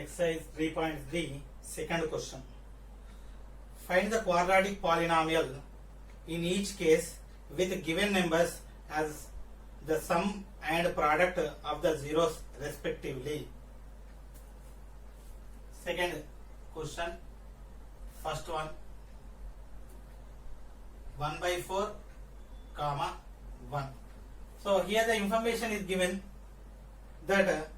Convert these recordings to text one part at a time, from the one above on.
Exercise 3.3, second question. Find the quadratic polynomial in each case with given numbers as the sum and product of the zeros respectively. Second question, first one, 1 by 4 comma 1. So here the information is given that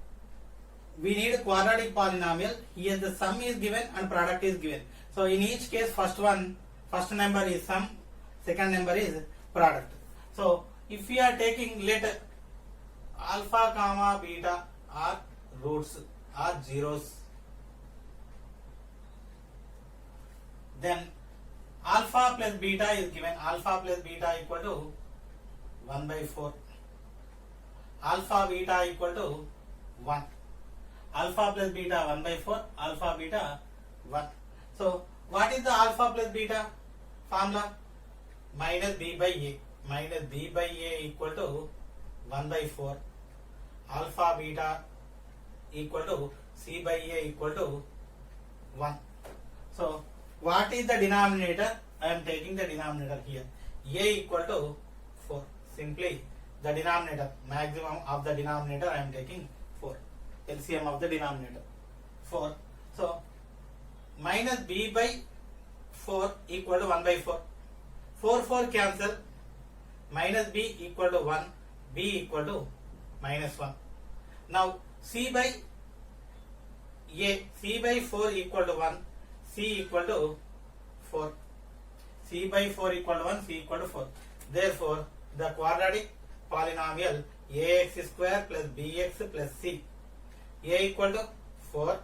we need a quadratic polynomial. Here the sum is given and product is given. So in each case, first number is sum, second number is product. So if we are taking, let alpha comma beta are roots or zeros, then alpha plus beta is given. Alpha plus beta equal to 1 by 4. Alpha beta equal to 1. Alpha plus beta 1 by 4, alpha beta 1. So what is the alpha plus beta formula? Minus b by a. Minus b by a equal to 1 by 4. Alpha beta equal to c by a equal to 1. So what is the denominator? I am taking the denominator here. A equal to 4. Simply the denominator, maximum of the denominator I am taking 4. LCM of the denominator 4. So minus b by 4 equal to 1 by 4. 4 cancel. Minus b equal to 1. B equal to minus 1. Now c by a. C by 4 equal to 1. C equal to 4. C by 4 equal to 1. C equal to 4. Therefore the quadratic polynomial ax square plus bx plus c. A equal to 4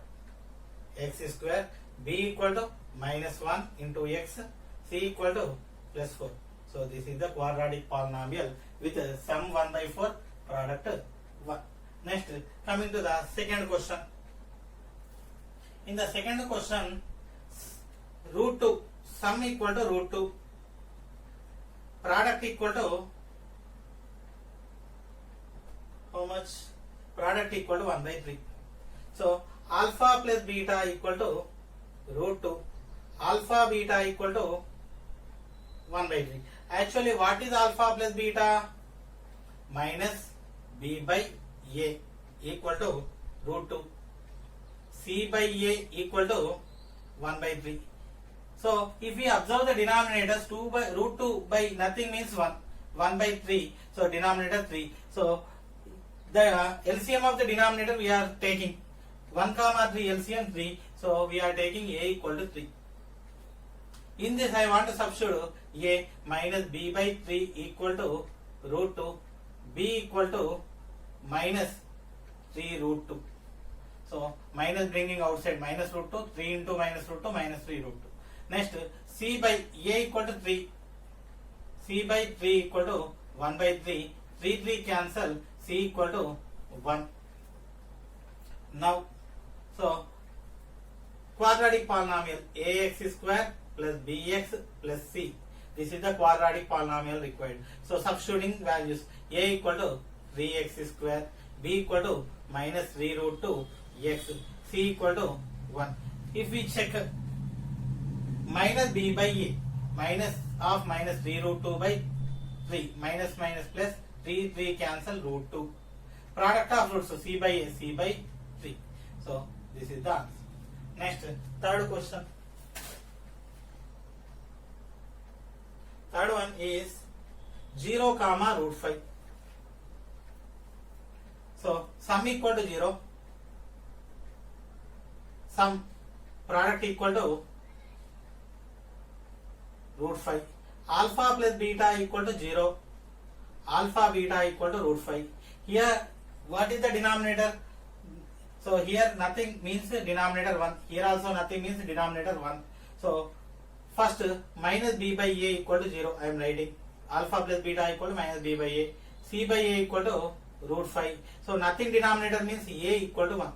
x square, b equal to minus 1 into x, c equal to plus 4. So this is the quadratic polynomial with sum 1 by 4, product 1. Next, coming to the second question. In the second question, root 2, sum equal to root 2, product equal to how much? Product equal to 1 by 3. So alpha plus beta equal to root 2. Alpha beta equal to 1 by 3. Actually, what is alpha plus beta? Minus b by a equal to root 2. C by a equal to 1 by 3. So if we observe the denominators, 2 by root 2 by nothing means 1. 1 by 3. So denominator 3. So the LCM of the denominator we are taking 1 comma 3 LCM 3. So we are taking a equal to 3. In this I want to substitute a minus b by 3 equal to root 2. B equal to minus 3 root 2. So minus bringing outside minus root 2. 3 into minus root 2 minus 3 root 2. Next c by a equal to 3. C by 3 equal to 1 by 3. 3 cancel. C equal to 1. Now, so quadratic polynomial ax square plus bx plus c. This is the quadratic polynomial required. So substituting values, a equal to 3x square, b equal to minus 3 root 2 x, c equal to 1. If we check minus b by a, minus of minus 3 root 2 by 3, minus minus plus 3 cancel root 2. Product of roots, so c by a, c by 3. So this is the answer. Next, third question. Third one is 0 comma root 5. So sum equal to 0. Sum product equal to root 5. Alpha plus beta equal to 0. Alpha beta equal to root 5. Here what is the denominator? So here nothing means denominator 1. Here also nothing means denominator 1. So first minus b by a equal to 0 I am writing. Alpha plus beta equal to minus b by a. C by a equal to root 5. So nothing denominator means a equal to 1.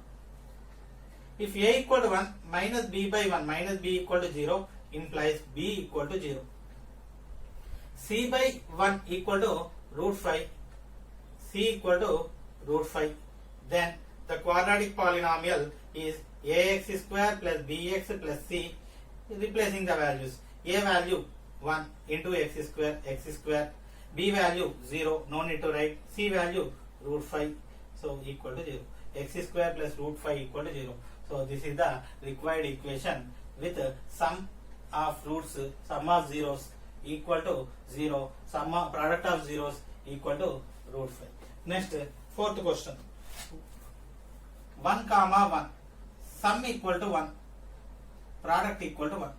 If a equal to 1, minus b by 1, minus b equal to 0 implies b equal to 0. C by 1 equal to root 5. C equal to root 5. Then the quadratic polynomial is ax square plus bx plus c, replacing the values. A value 1 into x square, b value 0, no need to write, c value root 5, so equal to 0. X square plus root 5 equal to 0. So this is the required equation with sum of roots, sum of zeros equal to 0, sum of product of zeros equal to root 5. Next, fourth question. 1 comma 1, sum equal to 1, product equal to 1.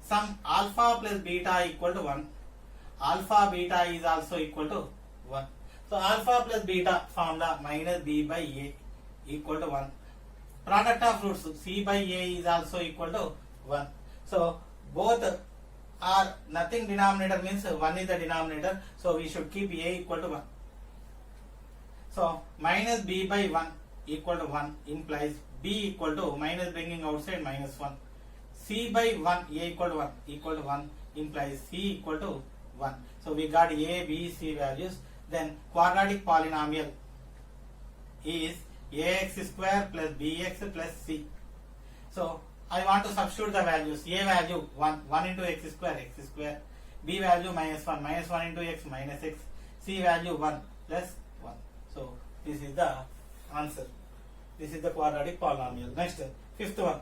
Sum alpha plus beta equal to 1. Alpha beta is also equal to 1. So alpha plus beta formula minus b by a equal to 1. Product of roots c by a is also equal to 1. So both are nothing, denominator means 1 is the denominator. So we should keep a equal to 1. So minus b by 1 equal to 1 implies b equal to, minus bringing outside, minus 1. C by 1, a equal to 1 implies c equal to 1. So we got a, b, c values. Then quadratic polynomial is ax square plus bx plus c. So I want to substitute the values. A value 1 into x square, b value minus 1 into x minus x, c value 1 plus 1. So this is the answer. This is the quadratic polynomial. Next, fifth one.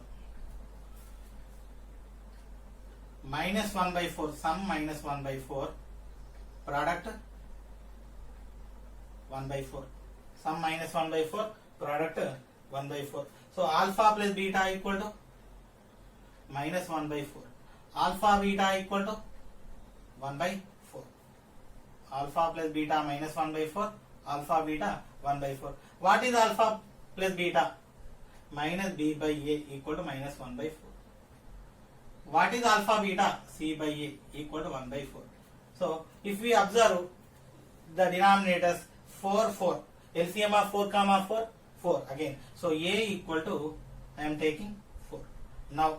Minus 1 by 4, sum minus 1 by 4, product 1 by 4. Sum minus 1 by 4, product 1 by 4. So alpha plus beta equal to minus 1 by 4. Alpha beta equal to 1 by 4. Alpha plus beta minus 1 by 4. Alpha beta 1 by 4. What is alpha plus beta? Minus b by a equal to minus 1 by 4. What is alpha beta? C by a equal to 1 by 4. So if we observe the denominators 4, LCM of 4 comma 4 again. So a equal to, I am taking 4. Now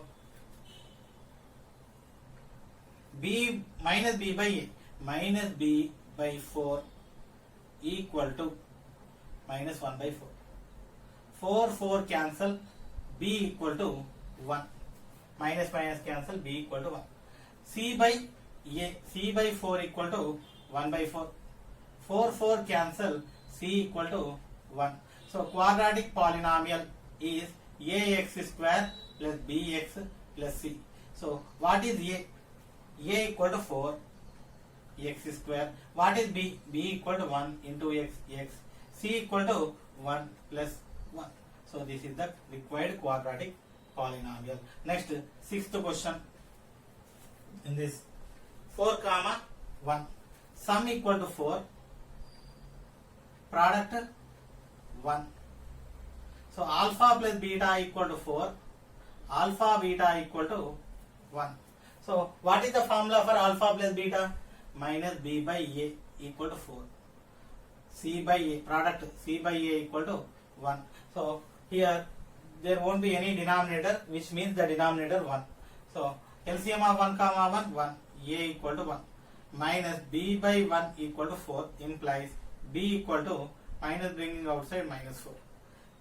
b minus b by a, minus b by 4 equal to minus 1 by 4. 4 cancel, b equal to 1. Minus cancel, b equal to 1. C by a, c by 4 equal to 1 by 4. 4 cancel, c equal to 1. So quadratic polynomial is ax square plus bx plus c. So what is a? A equal to 4 x square. What is b? B equal to 1 into x. C equal to 1 plus 1. So this is the required quadratic polynomial. Next, sixth question. In this 4 comma 1, sum equal to 4, product 1. So alpha plus beta equal to 4, alpha beta equal to 1. So what is the formula for alpha plus beta? Minus b by a equal to 4. C by a, product c by a equal to 1. So here there won't be any denominator, which means the denominator 1. So LCM of 1 comma 1, a equal to 1. Minus b by 1 equal to 4 implies b equal to, minus bringing outside, minus 4.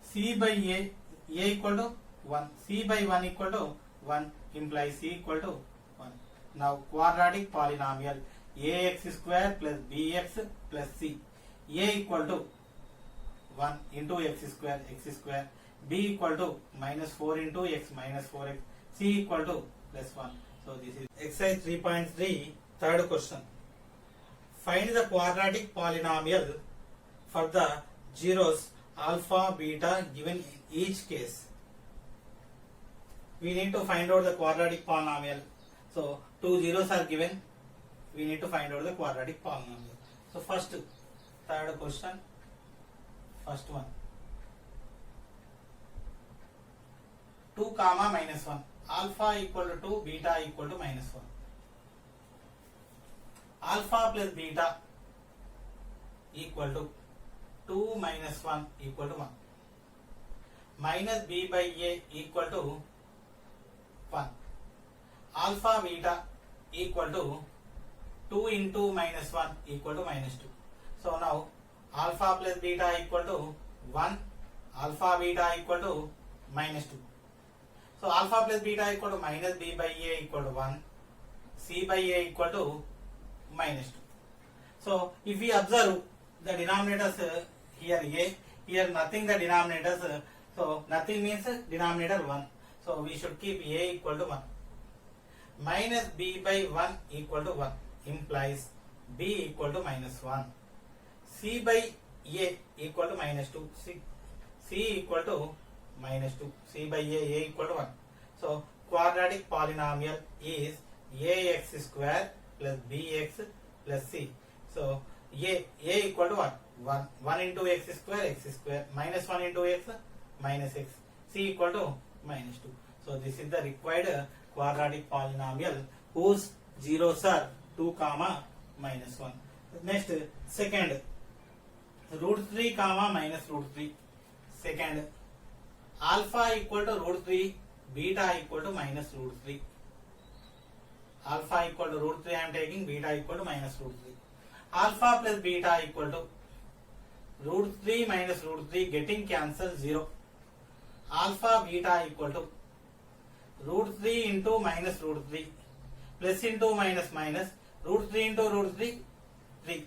C by a equal to 1. C by 1 equal to 1 implies c equal to 1. Now quadratic polynomial ax square plus bx plus c. A equal to 1 into x square, b equal to minus 4 into x minus 4x, c equal to plus 1. So this is exercise 3.3, third question. Find the quadratic polynomial for the zeros alpha, beta given in each case. We need to find out the quadratic polynomial. So 2 zeros are given. We need to find out the quadratic polynomial. So first, third question, first one. 2 comma minus 1. Alpha equal to 2, beta equal to minus 1. Alpha plus beta equal to 2 minus 1 equal to 1. Minus b by a equal to 1. Alpha beta equal to 2 into minus 1 equal to minus 2. So now alpha plus beta equal to 1 alpha beta equal to minus 2. So alpha plus beta equal to minus b by a equal to 1, c by a equal to minus 2. So if we observe the denominators here a, here nothing the denominators, so nothing means denominator 1. So we should keep a equal to 1. Minus b by 1 equal to 1 implies b equal to minus 1. C by a equal to minus 2. C equal to minus 2. C by a equal to 1. So quadratic polynomial is ax square plus bx plus c. So a equal to what? 1. 1 into x square, minus 1 into x, minus x. C equal to minus 2. So this is the required quadratic polynomial whose zeros are 2 comma minus 1. Next, second, root 3 comma minus root 3. Second, alpha equal to root 3, beta equal to minus root 3. Alpha equal to root 3 I am taking, beta equal to minus root 3. Alpha plus beta equal to root 3 minus root 3 getting cancelled 0. Alpha beta equal to root 3 into minus root 3 plus into minus minus root 3 into root 3 3.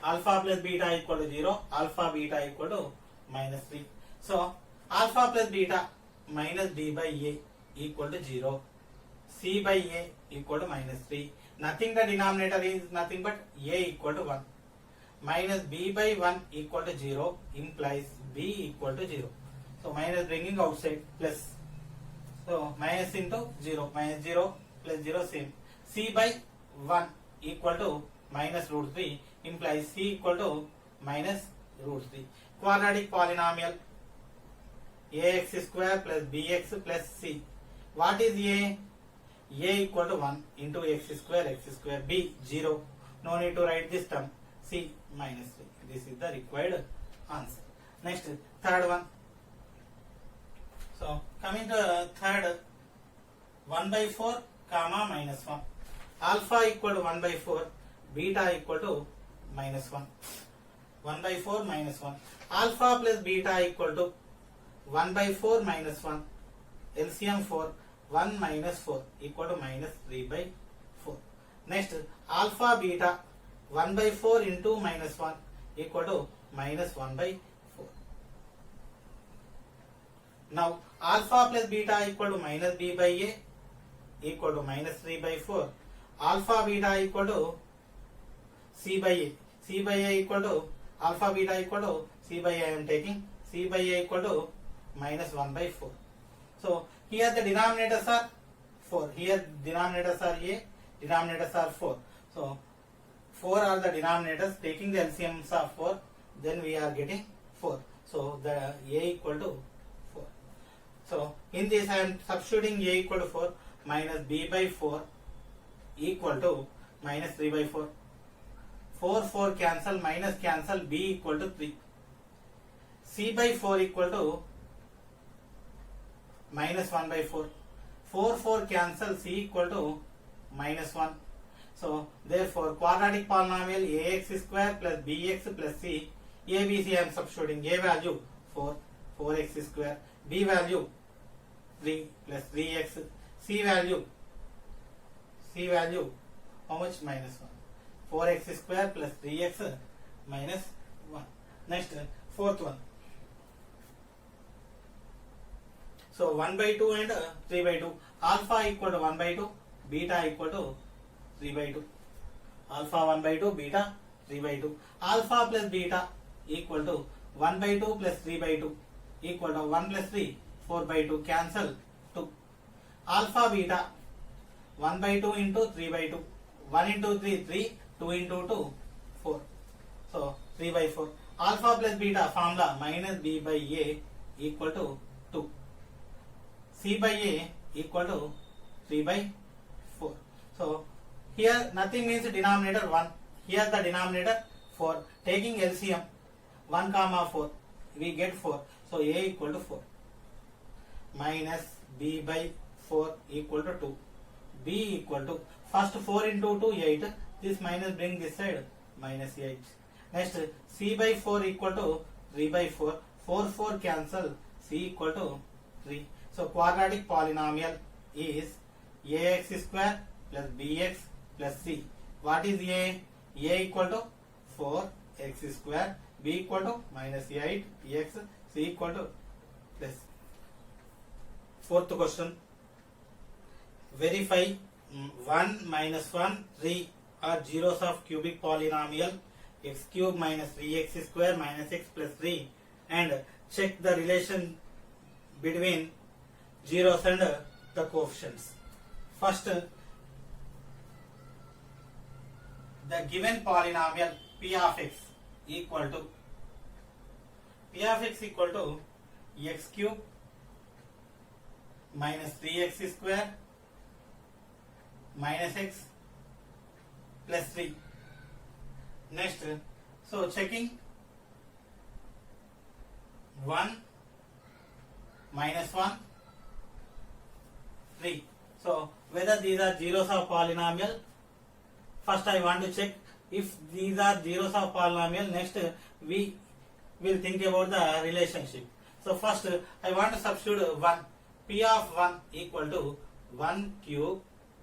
Alpha plus beta equal to 0, alpha beta equal to minus 3. So alpha plus beta minus b by a equal to 0, c by a equal to minus 3. Nothing, the denominator is nothing but a equal to 1. Minus b by 1 equal to 0 implies b equal to 0. So minus bringing outside plus. So minus into 0, minus 0 plus 0 same. C by 1 equal to minus root 3 implies c equal to minus root 3. Quadratic polynomial ax square plus bx plus c. What is a? A equal to 1 into x square, b 0. No need to write this term. C minus 3. This is the required answer. Next, third one. So coming to third, 1 by 4 comma minus 1. Alpha equal to 1 by 4, beta equal to minus 1. 1 by 4 minus 1. Alpha plus beta equal to 1 by 4 minus 1. LCM 4. 1 minus 4 equal to minus 3 by 4. Next, alpha beta 1 by 4 into minus 1 equal to minus 1 by 4. Now alpha plus beta equal to minus b by a equal to minus 3 by 4. Alpha beta equal to c by a. C by a equal to alpha beta equal to c by a I am taking. C by a equal to minus 1 by 4. So here the denominators are 4. Here denominators are a, denominators are 4. So 4 are the denominators. Taking the LCMs of 4, then we are getting 4. So the a equal to 4. So in this I am substituting a equal to 4 minus b by 4 equal to minus 3 by 4. 4 cancel, minus cancel, b equal to 3. C by 4 equal to minus 1 by 4. 4 cancel, c equal to minus 1. So therefore quadratic polynomial ax square plus bx plus c, a b c I am substituting. A value 4, 4x square, b value 3 plus 3x, c value how much? Minus 1. 4x square plus 3x minus 1. Next, fourth one. So 1 by 2 and 3 by 2. Alpha equal to 1 by 2, beta equal to 3 by 2. Alpha 1 by 2, beta 3 by 2. Alpha plus beta equal to 1 by 2 plus 3 by 2 equal to 1 plus 3, 4 by 2. Cancel 2. Alpha beta 1 by 2 into 3 by 2. 1 into 3, 3. 2 into 2, 4. So 3 by 4. Alpha plus beta formula minus b by a equal to 2. C by a equal to 3 by 4. So here nothing means denominator 1. Here the denominator 4. Taking LCM 1 comma 4, we get 4. So a equal to 4. Minus b by 4 equal to 2. B equal to, first 4 into 2, 8. This minus bring this side, minus 8. Next, c by 4 equal to 3 by 4. 4 cancel, c equal to 3. So quadratic polynomial is ax square plus bx plus c. What is a? A equal to 4x square, b equal to minus 8x, c equal to plus. Fourth question. Verify 1 minus 1 3 are zeros of cubic polynomial x cube minus 3x square minus x plus 3 and check the relation between zeros and the coefficients. First, the given polynomial p of x equal to x cube minus 3x square minus x plus 3. Next, so checking 1 minus 1 3. So whether these are zeros of polynomial. First I want to check if these are zeros of polynomial. Next we will think about the relationship. So first I want to substitute 1. P of 1 equal to 1 cube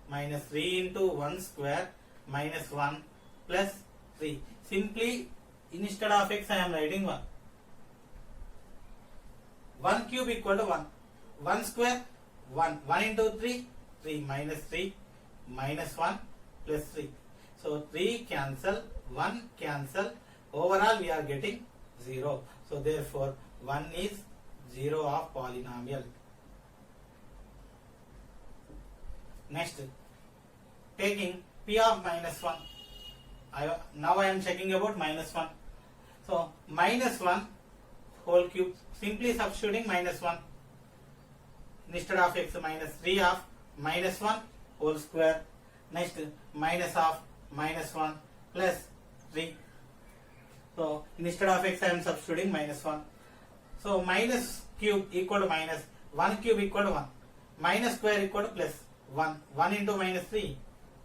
minus 3 into 1 square minus 1 plus 3. Simply instead of x I am writing 1. 1 cube equal to 1. 1 square 1. 1 into 3 3 minus 3 minus 1 plus 3. So 3 cancel, 1 cancel. Overall we are getting 0. So therefore 1 is 0 of polynomial. Next, taking p of minus 1. Now I am checking about minus 1. So minus 1 whole cube. Simply substituting minus 1. Instead of x minus 3 of minus 1 whole square. Next, minus of minus 1 plus 3. So instead of x I am substituting minus 1. So minus cube equal to minus, 1 cube equal to 1. Minus square equal to plus 1. 1 into minus 3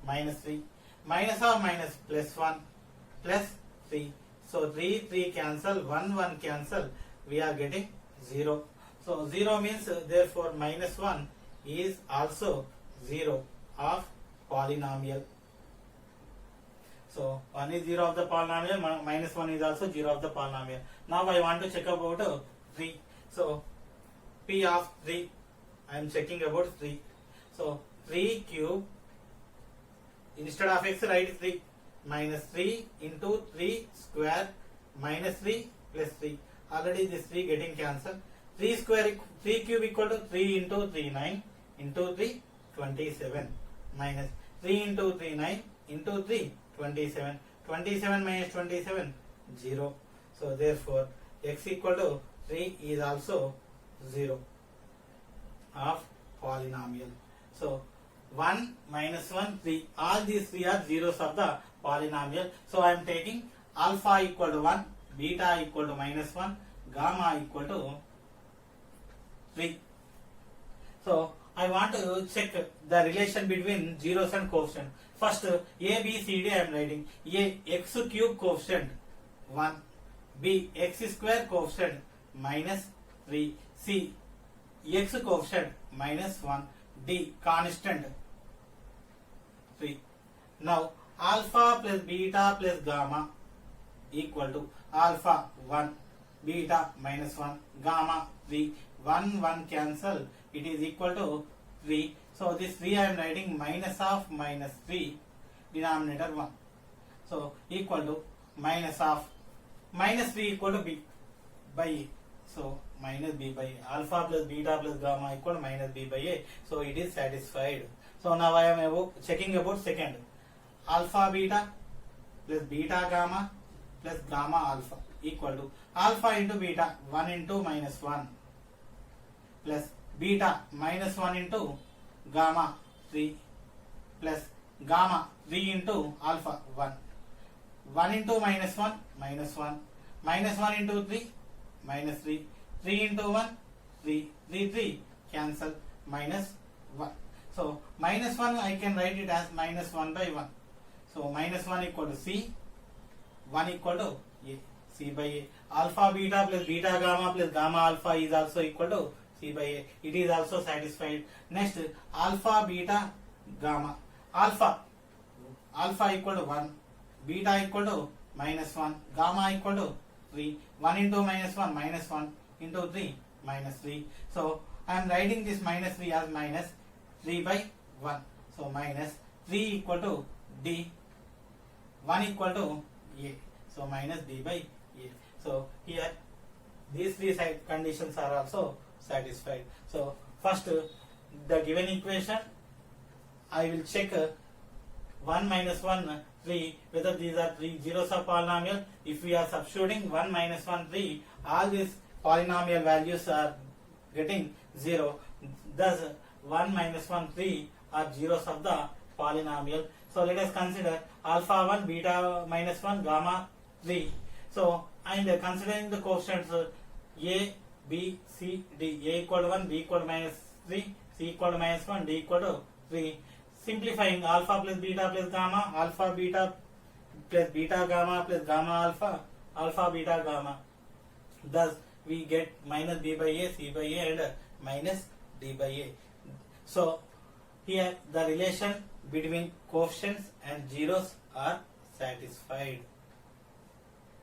minus 3. Minus of minus plus 1 plus 3. So 3 3 cancel, 1 1 cancel. We are getting 0. So 0 means therefore minus 1 is also 0 of polynomial. So 1 is 0 of the polynomial, minus 1 is also 0 of the polynomial. Now I want to check about 3. So p of 3, I am checking about 3. So 3 cube, instead of x write 3, minus 3 into 3 square minus 3 plus 3. Already this 3 getting cancelled. 3 square, 3 cube equal to 3 into 3 9 into 3 27 minus 3 into 3 9 into 3 27. 27 minus 27 0. So therefore x equal to 3 is also 0 of polynomial. So 1 minus 1 3. All these 3 are zeros of the polynomial. So I am taking alpha equal to 1, beta equal to minus 1, gamma equal to 3. So I want to check the relation between zeros and coefficient. First A, B, C, D I am writing. A, x cube coefficient 1. B, x square coefficient minus 3. C, x coefficient minus 1. D, constant 3. Now alpha plus beta plus gamma equal to alpha 1, beta minus 1, gamma 3. 1 1 cancel, it is equal to 3. So this 3 I am writing minus of minus 3, denominator 1. So equal to minus of minus 3 equal to b by a. So minus b by a. Alpha plus beta plus gamma equal to minus b by a. So it is satisfied. So now I am checking about second. Alpha beta plus beta gamma plus gamma alpha equal to alpha into beta 1 into minus 1 plus beta minus 1 into gamma 3 plus gamma 3 into alpha 1. 1 into minus 1 minus 1 minus 1 into 3 minus 3 3 into 1 3 3 3 cancel minus 1. So minus 1 I can write it as minus 1 by 1. So minus 1 equal to C, 1 equal to A. C by A. Alpha beta plus beta gamma plus gamma alpha is also equal to C by A. It is also satisfied. Next, alpha beta gamma. Alpha equal to 1, beta equal to minus 1, gamma equal to 3. 1 into minus 1, minus 1 into 3, minus 3. So I am writing this minus 3 as minus 3 by 1. So minus 3 equal to D, 1 equal to A. So minus D by A. So here these three side conditions are also satisfied. So first, the given equation I will check 1 minus 1 3 whether these are three zeros of polynomial. If we are substituting 1 minus 1 3, all these polynomial values are getting 0. Thus 1 minus 1 3 are zeros of the polynomial. So let us consider alpha 1, beta minus 1, gamma 3. So and considering the coefficients A, B, C, D. A equal to 1, B equal to minus 3, C equal to minus 1, D equal to 3. Simplifying alpha plus beta gamma, alpha beta plus beta gamma plus gamma alpha, alpha beta gamma. Thus we get minus B by A, C by A and minus D by A. So here the relation between coefficients and zeros are satisfied.